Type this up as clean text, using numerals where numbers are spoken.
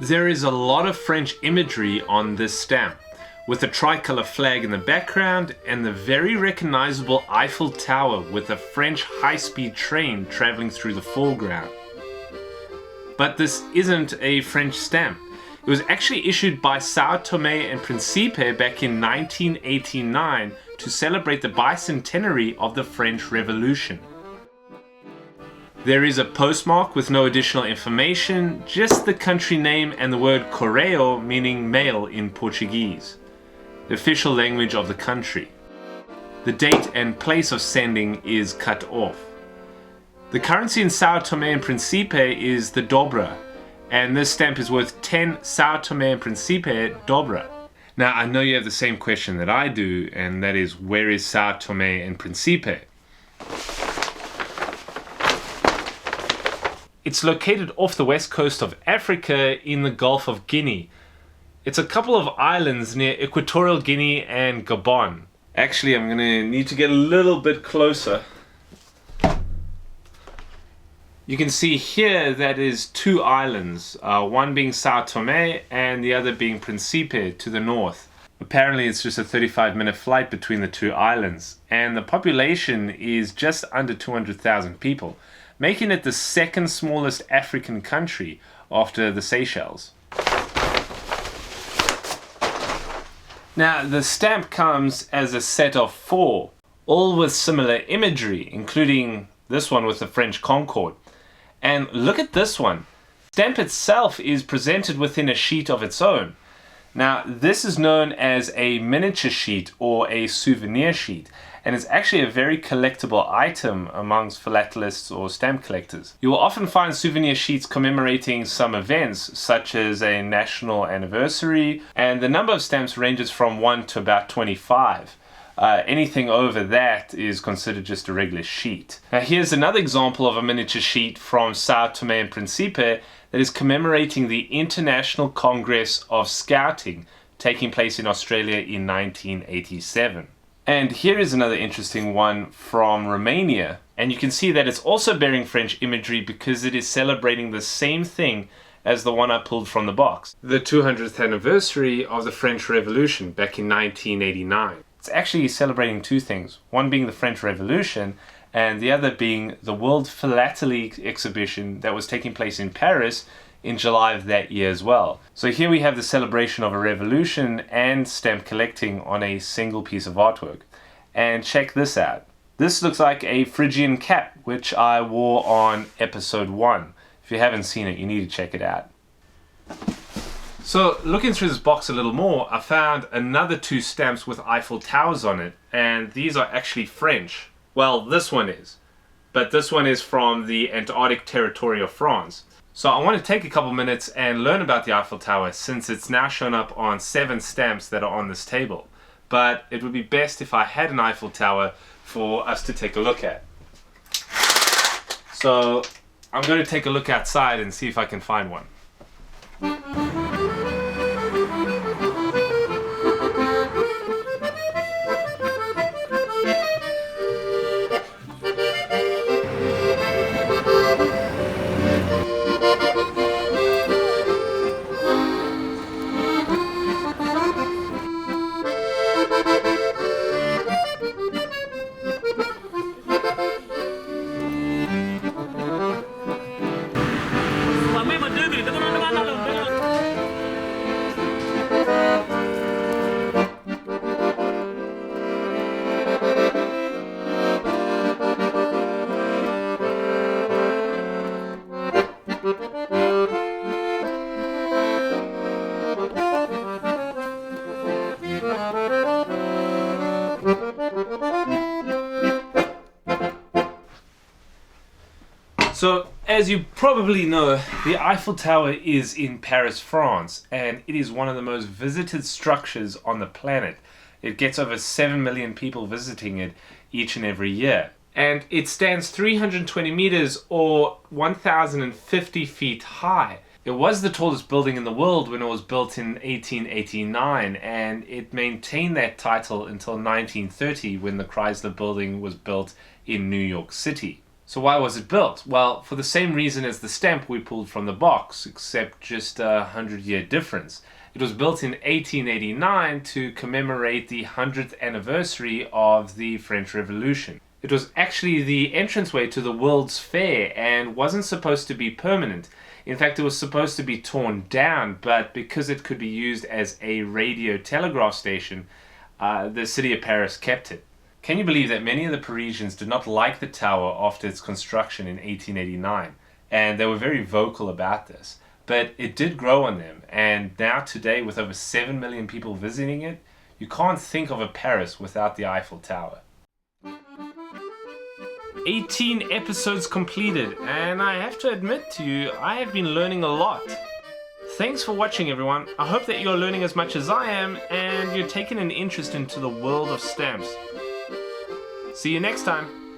There is a lot of French imagery on this stamp, with the tricolour flag in the background and the very recognizable Eiffel Tower with a French high-speed train traveling through the foreground. But this isn't a French stamp. It was actually issued by Sao Tome E Principe back in 1989 to celebrate the bicentenary of the French Revolution. There is a postmark with no additional information, just the country name and the word correio, meaning mail in Portuguese, the official language of the country. The date and place of sending is cut off. The currency in Sao Tome E Principe is the dobra, and this stamp is worth 10 Sao Tome E Principe dobra. Now, I know you have the same question that I do, and that is, where is Sao Tome E Principe? It's located off the west coast of Africa in the Gulf of Guinea. It's a couple of islands near Equatorial Guinea and Gabon. Actually, I'm going to need to get a little bit closer. You can see here that is two islands, one being Sao Tome and the other being Principe to the north. Apparently it's just a 35-minute flight between the two islands, and the population is just under 200,000 people, making it the second smallest African country after the Seychelles. Now, the stamp comes as a set of 4, all with similar imagery, including this one with the French Concorde. And look at this one. The stamp itself is presented within a sheet of its own. Now, this is known as a miniature sheet or a souvenir sheet, and it's actually a very collectible item amongst philatelists or stamp collectors. You will often find souvenir sheets commemorating some events, such as a national anniversary, and the number of stamps ranges from 1 to about 25. Anything over that is considered just a regular sheet. Now, here's another example of a miniature sheet from Sao Tome and Principe that is commemorating the International Congress of Scouting taking place in Australia in 1987. And here is another interesting one from Romania, and you can see that it's also bearing French imagery because it is celebrating the same thing as the one I pulled from the box, the 200th anniversary of the French Revolution back in 1989. It's actually celebrating two things, one being the French Revolution and the other being the World Philately exhibition that was taking place in Paris in July of that year as well. So here we have the celebration of a revolution and stamp collecting on a single piece of artwork. And check this out. This looks like a Phrygian cap, which I wore on episode 1. If you haven't seen it, you need to check it out. So looking through this box a little more, I found another 2 stamps with Eiffel Towers on it, and these are actually French. Well, this one is, but this one is from the Antarctic territory of France. So I want to take a couple minutes and learn about the Eiffel Tower, since it's now shown up on 7 stamps that are on this table. But it would be best if I had an Eiffel Tower for us to take a look at. So I'm going to take a look outside and see if I can find one. So, as you probably know, the Eiffel Tower is in Paris, France, and it is one of the most visited structures on the planet. It gets over 7 million people visiting it each and every year. And it stands 320 meters or 1,050 feet high. It was the tallest building in the world when it was built in 1889, and it maintained that title until 1930 when the Chrysler Building was built in New York City. So why was it built? Well, for the same reason as the stamp we pulled from the box, except just a 100-year difference. It was built in 1889 to commemorate the 100th anniversary of the French Revolution. It was actually the entranceway to the World's Fair and wasn't supposed to be permanent. In fact, it was supposed to be torn down, but because it could be used as a radio telegraph station, the city of Paris kept it. Can you believe that many of the Parisians did not like the tower after its construction in 1889? And they were very vocal about this. But it did grow on them, and now today, with over 7 million people visiting it, you can't think of a Paris without the Eiffel Tower. 18 episodes completed, and I have to admit to you, I have been learning a lot. Thanks for watching, everyone. I hope that you're learning as much as I am, and you're taking an interest into the world of stamps. See you next time.